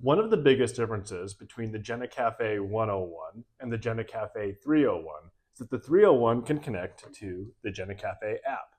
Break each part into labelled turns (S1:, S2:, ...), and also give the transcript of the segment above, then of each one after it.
S1: One of the biggest differences between the Jenna Cafe 101 and the Jenna Cafe 301 is that the 301 can connect to the Jenna Cafe app.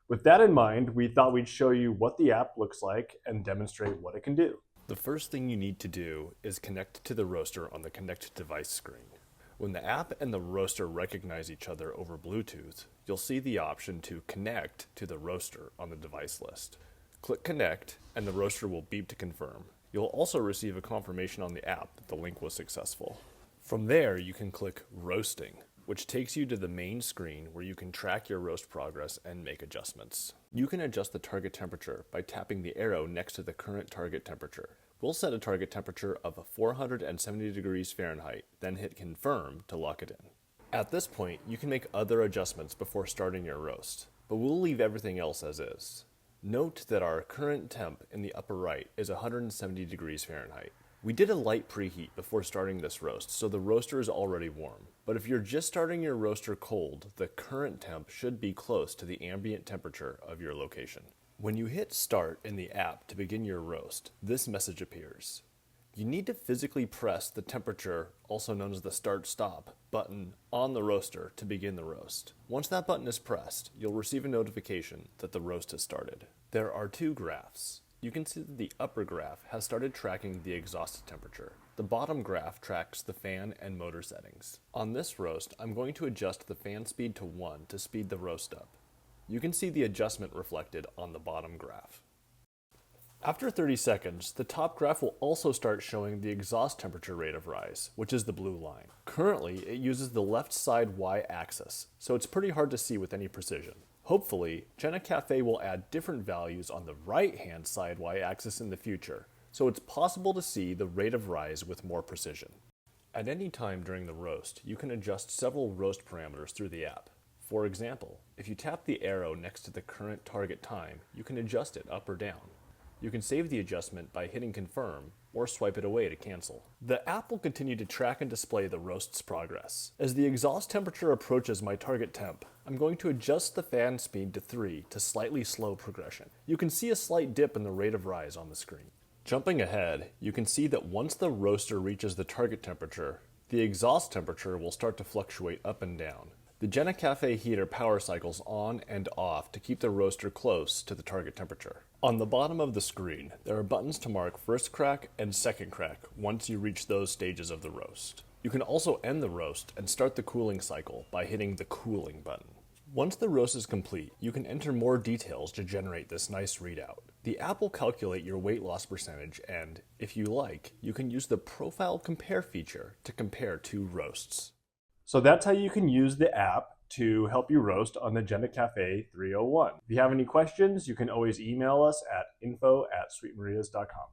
S1: With that in mind, we thought we'd show you what the app looks like and demonstrate what it can do.
S2: The first thing you need to do is connect to the roaster on the Connect Device screen. When the app and the roaster recognize each other over Bluetooth, you'll see the option to connect to the roaster on the device list. Click Connect, and the roaster will beep to confirm. You'll also receive a confirmation on the app that the link was successful. From there, you can click Roasting, which takes you to the main screen where you can track your roast progress and make adjustments. You can adjust the target temperature by tapping the arrow next to the current target temperature. We'll set a target temperature of 470 degrees Fahrenheit, then hit Confirm to lock it in. At this point, you can make other adjustments before starting your roast, but we'll leave everything else as is. Note that our current temp in the upper right is 170 degrees Fahrenheit. We did a light preheat before starting this roast, so the roaster is already warm. But if you're just starting your roaster cold, the current temp should be close to the ambient temperature of your location. When you hit Start in the app to begin your roast, this message appears. You need to physically press the temperature, also known as the Start-Stop, button on the roaster to begin the roast. Once that button is pressed, you'll receive a notification that the roast has started. There are two graphs. You can see that the upper graph has started tracking the exhaust temperature. The bottom graph tracks the fan and motor settings. On this roast, I'm going to adjust the fan speed to 1 to speed the roast up. You can see the adjustment reflected on the bottom graph. After 30 seconds, the top graph will also start showing the exhaust temperature rate of rise, which is the blue line. Currently, it uses the left side y-axis, so it's pretty hard to see with any precision. Hopefully, Jenna Cafe will add different values on the right-hand side y-axis in the future, so it's possible to see the rate of rise with more precision. At any time during the roast, you can adjust several roast parameters through the app. For example, if you tap the arrow next to the current target time, you can adjust it up or down. You can save the adjustment by hitting Confirm or swipe it away to cancel. The app will continue to track and display the roast's progress. As the exhaust temperature approaches my target temp, I'm going to adjust the fan speed to 3 to slightly slow progression. You can see a slight dip in the rate of rise on the screen. Jumping ahead, you can see that once the roaster reaches the target temperature, the exhaust temperature will start to fluctuate up and down. The Jenna Cafe heater power cycles on and off to keep the roaster close to the target temperature. On the bottom of the screen, there are buttons to mark first crack and second crack once you reach those stages of the roast. You can also end the roast and start the cooling cycle by hitting the cooling button. Once the roast is complete, you can enter more details to generate this nice readout. The app will calculate your weight loss percentage and, if you like, you can use the Profile Compare feature to compare two roasts.
S1: So that's how you can use the app to help you roast on the Jenna Cafe 301. If you have any questions, you can always email us at info@sweetmarias.com.